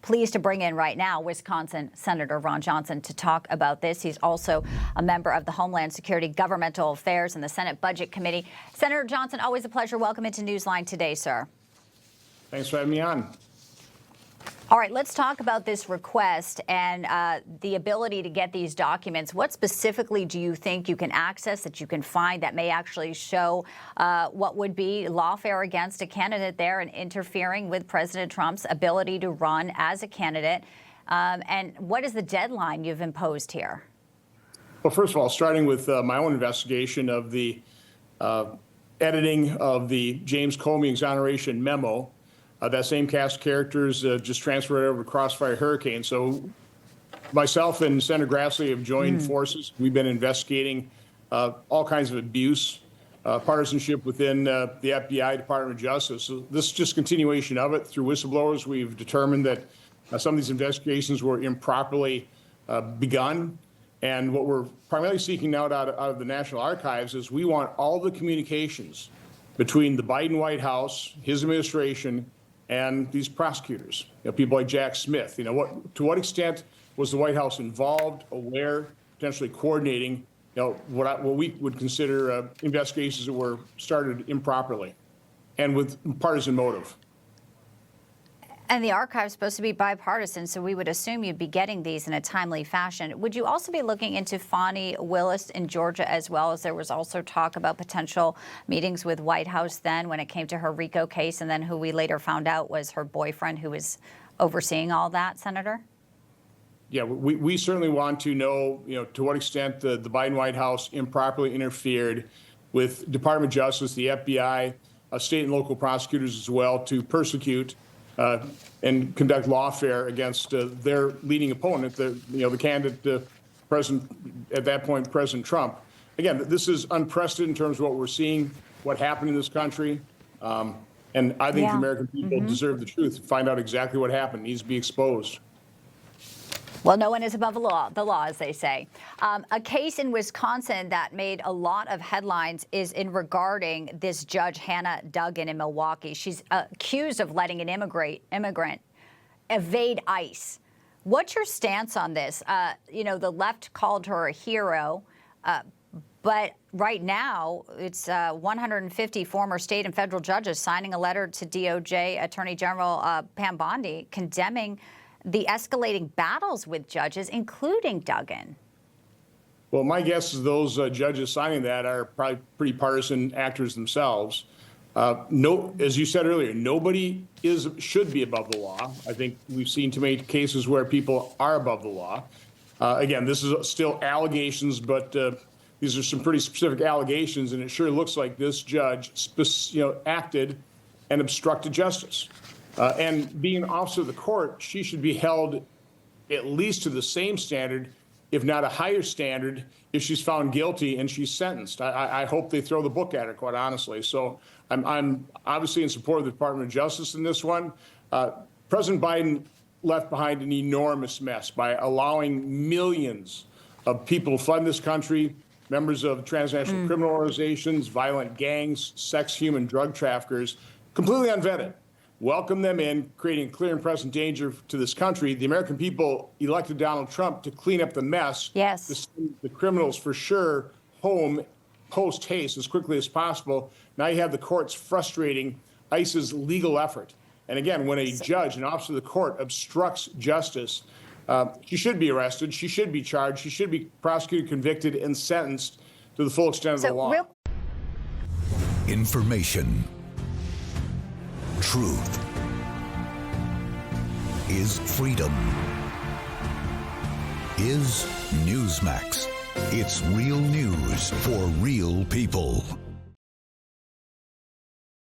pleased to bring in right now Wisconsin Senator Ron Johnson to talk about this. He's also a member of the Homeland Security, Governmental Affairs, and the Senate Budget Committee. Senator Johnson, always a pleasure. Welcome into Newsline today, sir. Thanks for having me on. All right, let's talk about this request and the ability to get these documents. What specifically do you think you can access, that you can find, that may actually show what would be lawfare against a candidate there and interfering with President Trump's ability to run as a candidate? And what is the deadline you've imposed here? Well, first of all, starting with my own investigation of the editing of the James Comey exoneration memo, that same cast of characters just transferred over to Crossfire Hurricane. So myself and Senator Grassley have joined forces. We've been investigating all kinds of abuse, partisanship within the FBI, Department of Justice. So this is just continuation of it. Through whistleblowers, we've determined that some of these investigations were improperly begun. And what we're primarily seeking out of the National Archives is we want all the communications between the Biden White House, his administration, and these prosecutors, people like Jack Smith. To what extent was the White House involved, aware, potentially coordinating, what we would consider investigations that were started improperly and with partisan motive. And the archive is supposed to be bipartisan, so we would assume you'd be getting these in a timely fashion. Would you also be looking into Fani Willis in Georgia as well, as there was also talk about potential meetings with White House then when it came to her RICO case, and then who we later found out was her boyfriend who was overseeing all that, Senator? Yeah, we certainly want to know, to what extent the Biden White House improperly interfered with Department of Justice, the FBI, state and local prosecutors as well, to persecute and conduct lawfare against their leading opponent, the candidate, President at that point, President Trump. Again, this is unprecedented in terms of what we're seeing, what happened in this country, and I think the American people deserve the truth. Find out exactly what happened. It needs to be exposed. Well, no one is above the law, as they say. A case in Wisconsin that made a lot of headlines is in regarding this judge, Hannah Duggan, in Milwaukee. She's accused of letting an immigrant evade ICE. What's your stance on this? The left called her a hero, but right now it's 150 former state and federal judges signing a letter to DOJ Attorney General Pam Bondi condemning the escalating battles with judges, including Duggan. Well, my guess is those judges signing that are probably pretty partisan actors themselves. As you said earlier, nobody should be above the law. I think we've seen too many cases where people are above the law. Again, this is still allegations, but these are some pretty specific allegations, and it sure looks like this judge acted and obstructed justice. And being an officer of the court, she should be held at least to the same standard, if not a higher standard, if she's found guilty and she's sentenced. I hope they throw the book at her, quite honestly. So I'm obviously in support of the Department of Justice in this one. President Biden left behind an enormous mess by allowing millions of people to flood this country, members of transnational criminal organizations, violent gangs, sex, human drug traffickers, completely unvetted. Welcome them in, creating clear and present danger to this country. The American people elected Donald Trump to clean up the mess. Yes. To send the criminals for sure home post haste as quickly as possible. Now you have the courts frustrating ICE's legal effort. And again, when a judge, an officer of the court, obstructs justice, she should be arrested. She should be charged. She should be prosecuted, convicted, and sentenced to the full extent of the law. Information. Truth is freedom. Is Newsmax. It's real news for real people.